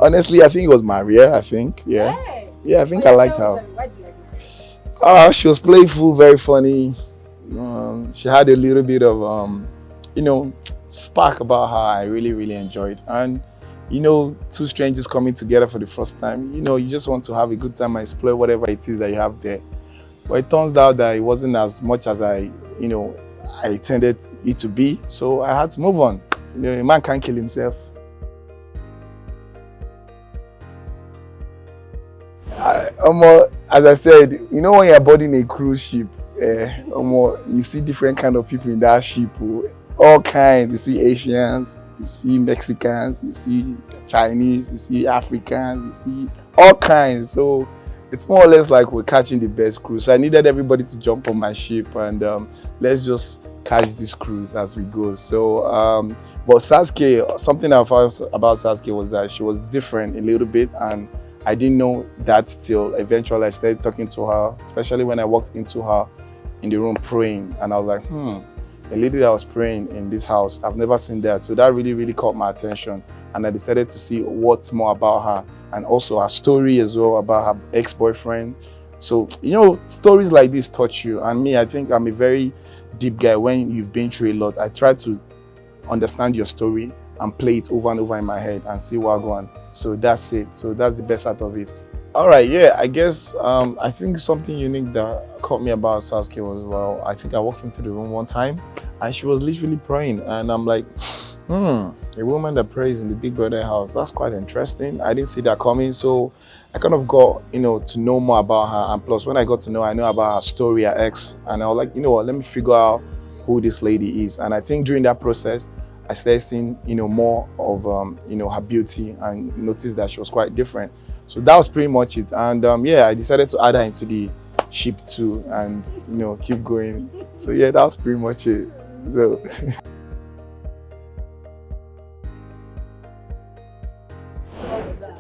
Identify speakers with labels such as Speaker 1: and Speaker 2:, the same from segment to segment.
Speaker 1: Honestly, I think it was Maria. I think, yeah,
Speaker 2: Hey.
Speaker 1: yeah. I think I liked her.
Speaker 2: Why do you like her?
Speaker 1: She was playful, very funny. She had a little bit of spark about her. I really, really enjoyed. And two strangers coming together for the first time. You just want to have a good time and explore whatever it is that you have there. But it turns out that it wasn't as much as I intended it to be. So I had to move on. A man can't kill himself. As I said, when you're boarding a cruise ship, you see different kind of people in that ship. All kinds. You see Asians, you see Mexicans, you see Chinese, you see Africans, you see all kinds. So it's more or less like we're catching the best cruise. So I needed everybody to jump on my ship and let's just catch this cruise as we go. So, but Sasuke, something I found about Sasuke was that she was different a little bit, and I didn't know that till eventually I started talking to her, especially when I walked into her in the room praying, and I was like, a lady that was praying in this house, I've never seen that. So that really, really caught my attention, and I decided to see what's more about her, and also her story as well about her ex-boyfriend. So, stories like this touch you, and me, I think I'm a very deep guy. When you've been through a lot, I try to understand your story and play it over and over in my head and see what go on. So that's it. So that's the best out of it. All right, yeah, I guess I think something unique that caught me about Sasuke was, well, I think I walked into the room one time and she was literally praying, and I'm like, a woman that prays in the Big Brother house, that's quite interesting. I didn't see that coming. So I kind of got, to know more about her. And plus, when I got to know, I know about her story, her ex, and I was like, let me figure out who this lady is. And I think during that process, I started seeing, more of, her beauty, and noticed that she was quite different. So that was pretty much it. And yeah, I decided to add her into the ship too, and, keep going. So yeah, that was pretty much it. So.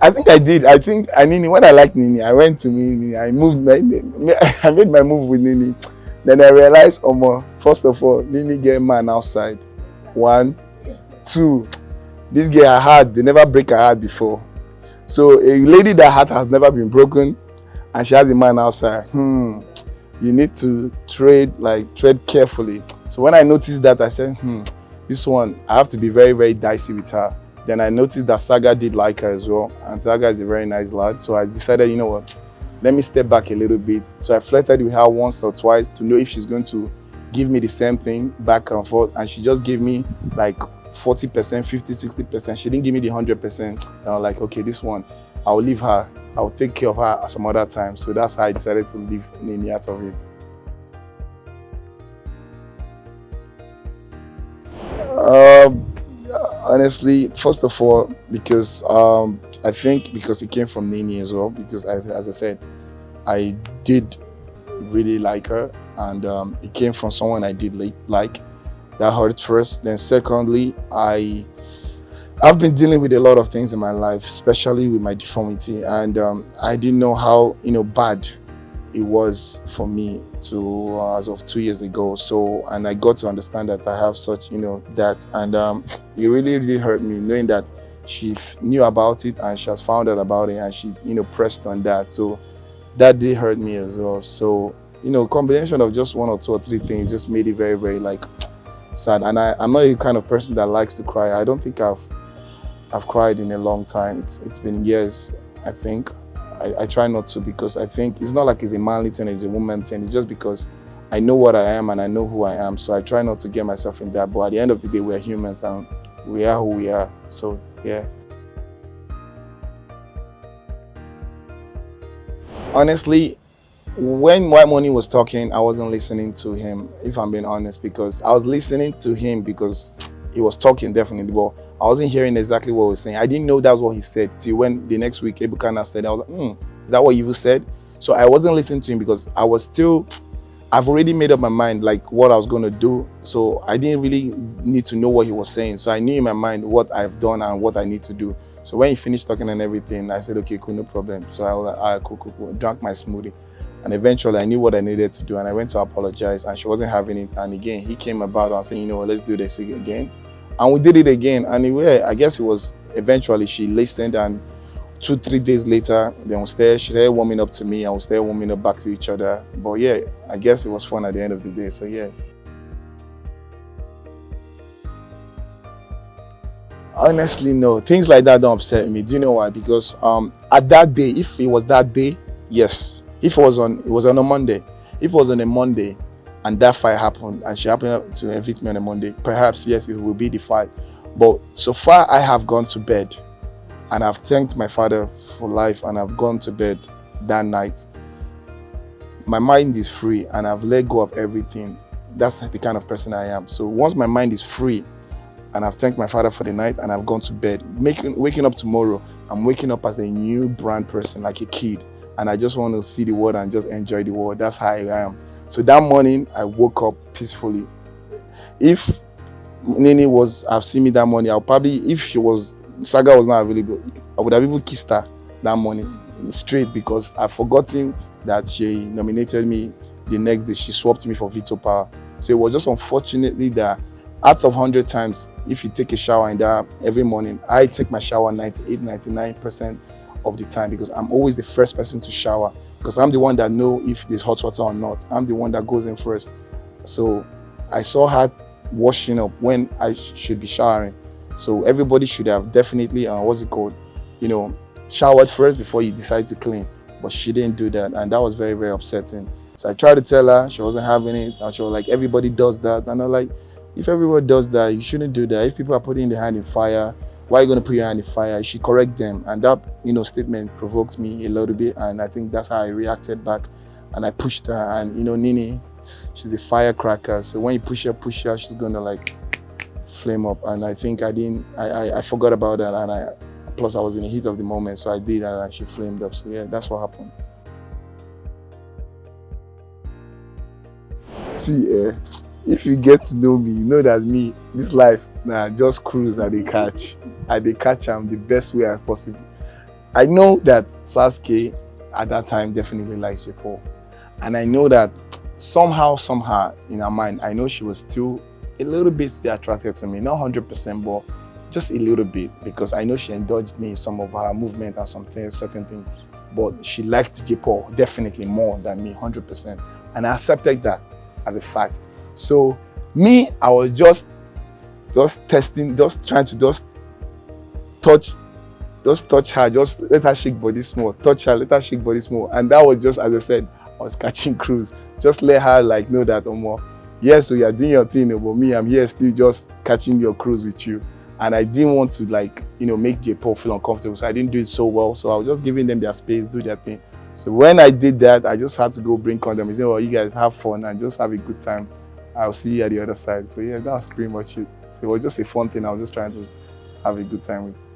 Speaker 1: I think I did. I think Nini, when I liked Nini, I went to Nini. I made my move with Nini. Then I realized, first of all, Nini get a man outside. 1, 2, this girl, her heart, they never break her heart before. So a lady that heart has never been broken, and she has a man outside. You need to tread carefully. So when I noticed that, I said, this one, I have to be very, very dicey with her. Then I noticed that Saga did like her as well, and Saga is a very nice lad. So I decided, let me step back a little bit. So I flirted with her once or twice to know if she's going to give me the same thing back and forth, and she just gave me like 40%, 50, 60%. She didn't give me the 100%. And I was like, okay, this one, I'll leave her. I'll take care of her some other time. So that's how I decided to leave Nini out of it. Honestly, first of all, because I think because it came from Nini as well, because as I said, I did really like her, and it came from someone I did like. That hurt first. Then secondly, I've been dealing with a lot of things in my life, especially with my deformity, and I didn't know how bad it was for me to as of 2 years ago. So, and I got to understand that I have such that, and it really, really hurt me knowing that she knew about it and she has found out about it, and she pressed on that. So that did hurt me as well. So combination of just 1 or 2 or 3 things just made it very, very sad. And I'm not a kind of person that likes to cry. I don't think I've cried in a long time. It's been years, I think. I try not to, because I think it's not like it's a manly thing, it's a woman thing. It's just because I know what I am and I know who I am. So I try not to get myself in that. But at the end of the day, we're humans and we are who we are. So yeah. Honestly, when White Money was talking, I wasn't listening to him, if I'm being honest, because I was listening to him because he was talking, definitely, but I wasn't hearing exactly what he was saying. I didn't know that's what he said till when the next week Ebuka said, I was like, is that what you said? So I wasn't listening to him because I've already made up my mind what I was going to do. So I didn't really need to know what he was saying. So I knew in my mind what I've done and what I need to do. So when he finished talking and everything, I said, okay, cool, no problem. So I was like, all right, cool. Drank my smoothie. And eventually I knew what I needed to do, and I went to apologize, and she wasn't having it. And again, he came about and saying, let's do this again. And we did it again. And I guess it was eventually she listened, and 2-3 days later, then she started warming up to me and we started warming up back to each other. But yeah, I guess it was fun at the end of the day. So yeah. Honestly, no. Things like that don't upset me. Do you know why? Because at that day, if it was that day, yes. If it was on a Monday. If it was on a Monday and that fight happened and she happened to evict me on a Monday, perhaps yes, it will be the fight. But so far I have gone to bed and I've thanked my father for life and I've gone to bed that night. My mind is free and I've let go of everything. That's the kind of person I am. So once my mind is free and I've thanked my father for the night and I've gone to bed, waking up tomorrow, I'm waking up as a new brand person, like a kid. And I just want to see the world and just enjoy the world. That's how I am. So that morning, I woke up peacefully. If Nini have seen me that morning, I'll probably, if Saga was not available, I would have even kissed her that morning straight because I've forgotten that she nominated me the next day. She swapped me for Veto power. So it was just unfortunately that out of 100 times, if you take a shower in that every morning, I take my shower 98-99% of the time because I'm always the first person to shower because I'm the one that know if there's hot water or not. I'm the one that goes in first. So I saw her washing up when I should be showering. So everybody should have definitely, showered first before you decide to clean. But she didn't do that and that was very, very upsetting. So I tried to tell her, she wasn't having it. And she was like, everybody does that. And I'm like, if everyone does that, you shouldn't do that. If people are putting their hand in fire, why are you going to put your hand in fire? You should correct them. And that, statement provoked me a little bit. And I think that's how I reacted back. And I pushed her. And, Nini, she's a firecracker. So when you push her, she's going to flame up. And I think I forgot about that. And plus I was in the heat of the moment. So I did and she flamed up. So yeah, that's what happened. See, if you get to know me, you know that me, this life, just cruise and they catch. And they catch them the best way as possible. I know that Sasuke at that time definitely liked Jaypaul. And I know that somehow, in her mind, I know she was still a little bit still attracted to me. Not 100%, but just a little bit. Because I know she indulged me in some of her movement and certain things. But she liked Jaypaul definitely more than me, 100%. And I accepted that as a fact. So me, I was just testing, just trying to touch her, just let her shake body small, touch her, let her shake body small. And that was just, as I said, I was catching cruise. Just let her know that, yes, so you're doing your thing, but me, I'm here still just catching your cruise with you. And I didn't want to make Jaypaul feel uncomfortable. So I didn't do it so well. So I was just giving them their space, do their thing. So when I did that, I just had to go bring condoms. You guys have fun and just have a good time. I'll see you at the other side. So yeah, that's pretty much it. So it was just a fun thing. I was just trying to have a good time with.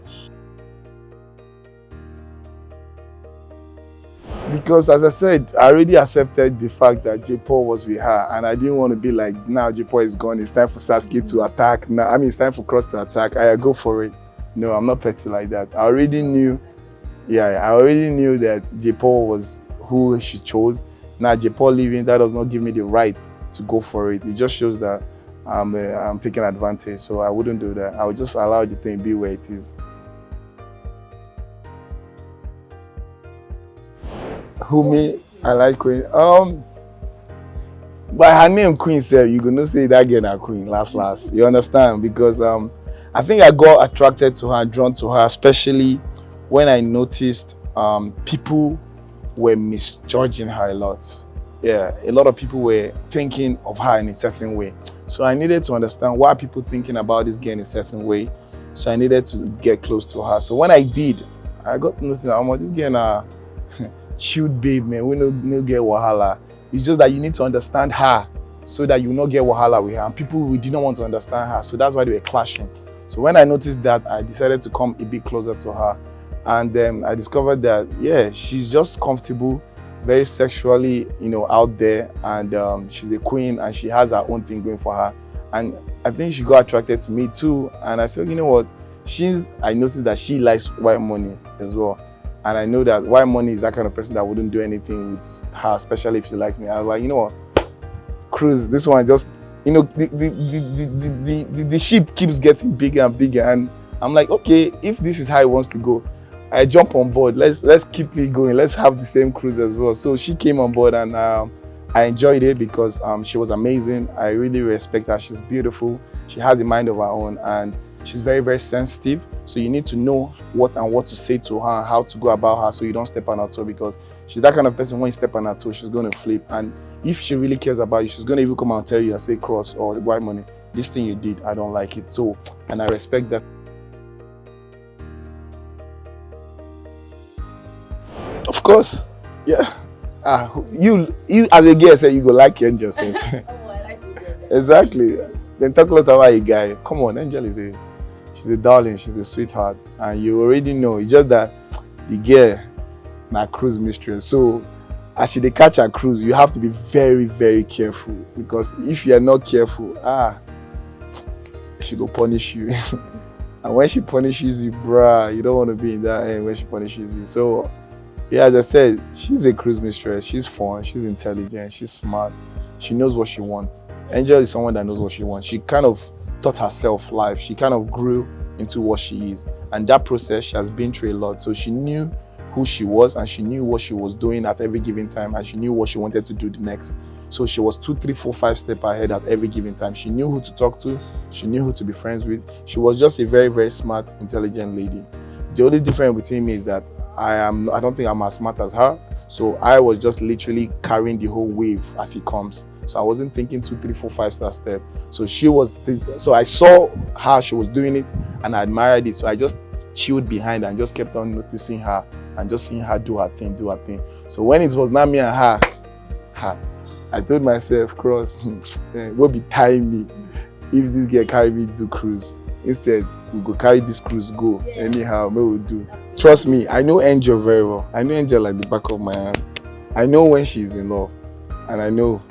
Speaker 1: Because as I said, I already accepted the fact that Jaypaul was with her and I didn't want to be like, now Jaypaul is gone, it's time for Sasuke to attack. Now, it's time for Cross to attack. I go for it. No, I'm not petty like that. I already knew that Jaypaul was who she chose. Now Jaypaul leaving, that does not give me the right to go for it. It just shows that I'm taking advantage. So I wouldn't do that. I would just allow the thing be where it is. Who me? I like Queen. By her name Queen, sir, you gonna say that girl a Queen last. You understand? Because I think I got attracted to her, drawn to her, especially when I noticed people were misjudging her a lot. Yeah, a lot of people were thinking of her in a certain way. So I needed to understand why people thinking about this girl in a certain way. So I needed to get close to her. So when I did, I got to know this girl a cute babe, man. We no get wahala. It's just that you need to understand her so that you not get wahala with her. And people we did not want to understand her. So that's why they were clashing. So when I noticed that, I decided to come a bit closer to her. And then I discovered that, yeah, she's just comfortable, very sexually, out there, and she's a queen and she has her own thing going for her. And I think she got attracted to me too. And I said, you know what? I noticed that she likes white money as well. And I know that white money is that kind of person that wouldn't do anything with her, especially if she likes me. I was like, you know what? Cruise, this one just, the ship keeps getting bigger and bigger. And I'm like, okay, if this is how he wants to go, I jump on board. Let's keep it going. Let's have the same cruise as well. So she came on board, and I enjoyed it because she was amazing. I really respect her. She's beautiful. She has a mind of her own, and she's very, very sensitive. So you need to know what to say to her, and how to go about her, so you don't step on her toe, because she's that kind of person. When you step on her toe, she's going to flip. And if she really cares about you, she's going to even come out and tell you and say, Cross or White Money, this thing you did, I don't like it. So, and I respect that. Of course, yeah. You as a girl say you go like Angel yourself. Exactly. Then talk a lot about a guy. Come on, Angel she's a darling, she's a sweetheart, and you already know. It's just that the girl na cruise mistress. So as she catch her cruise, you have to be very, very careful, because if you are not careful, she go punish you. And when she punishes you, bruh, you don't want to be in that end when she punishes you. So yeah, as I said, she's a cruise mistress. She's fun, she's intelligent, she's smart. She knows what she wants. Angel is someone that knows what she wants. She kind of taught herself life. She kind of grew into what she is. And that process, she has been through a lot. So she knew who she was, and she knew what she was doing at every given time, and she knew what she wanted to do the next. So she was 2, 3, 4, 5 steps ahead at every given time. She knew who to talk to. She knew who to be friends with. She was just a very, very smart, intelligent lady. The only difference between me is that I don't think I'm as smart as her. So I was just literally carrying the whole wave as it comes. So I wasn't thinking 2, 3, 4, 5-star step. So she was this. So I saw how she was doing it, and I admired it. So I just chilled behind and just kept on noticing her and just seeing her do her thing. So when it was not me and her, I told myself, Cross, will be tying me if this girl carry me to cruise. Instead, we go carry this cruise, go. Anyhow, we will do. Trust me, I know Angel very well. I know Angel like the back of my hand. I know when she's in love, and I know.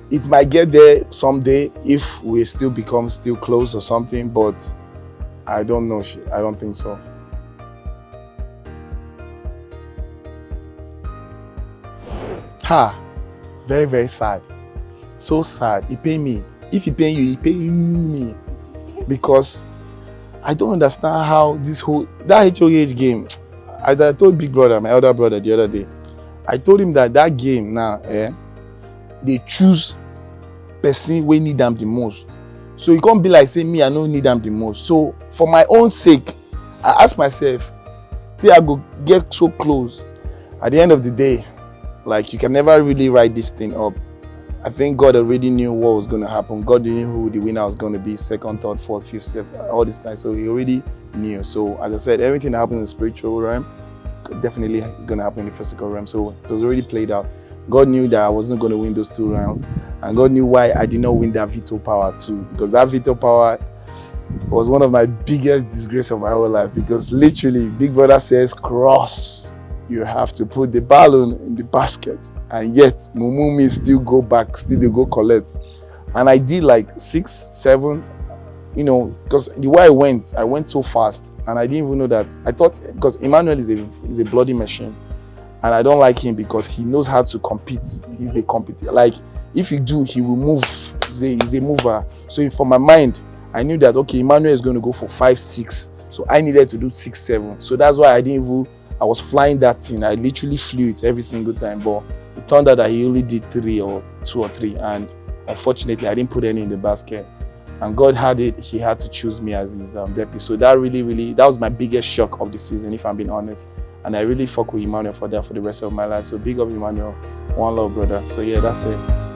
Speaker 1: It might get there someday if we still become close or something, but I don't know. I don't think so. Very, very sad. So sad. He pay me. If he pay you, he pay me. Because I don't understand how that HOH game. I told Big Brother, my elder brother, the other day, I told him that game now, they choose person we need them the most. So you can't be like, say me, I don't need them the most. So for my own sake, I ask myself, see, I go get so close. At the end of the day, like, you can never really write this thing up. I think God already knew what was going to happen. God knew who the winner was going to be, 2nd, 3rd, 4th, 5th, 7th, all this time. So he already knew. So as I said, everything that happens in the spiritual realm definitely is going to happen in the physical realm. So it was already played out. God knew that I wasn't going to win those 2 rounds. And God knew why I did not win that veto power too. Because that veto power was one of my biggest disgrace of my whole life. Because literally, Big Brother says, Cross, you have to put the balloon in the basket. And yet, Mumumi still go back, still they go collect. And I did like 6, 7, because the way I went so fast. And I didn't even know that. I thought, because Emmanuel is a bloody machine. And I don't like him because he knows how to compete. He's a competitor. Like, if he do, he will move. He's a mover. So for my mind, I knew that, okay, Emmanuel is going to go for 5, 6. So I needed to do 6, 7. So that's why I was flying that thing. I literally flew it every single time. But it turned out that he only did 3 or 2 or 3. And unfortunately, I didn't put any in the basket. And God had it. He had to choose me as his deputy. So that that was my biggest shock of the season, if I'm being honest. And I really fuck with Emmanuel for that for the rest of my life. So big up Emmanuel. One love, brother. So yeah, that's it.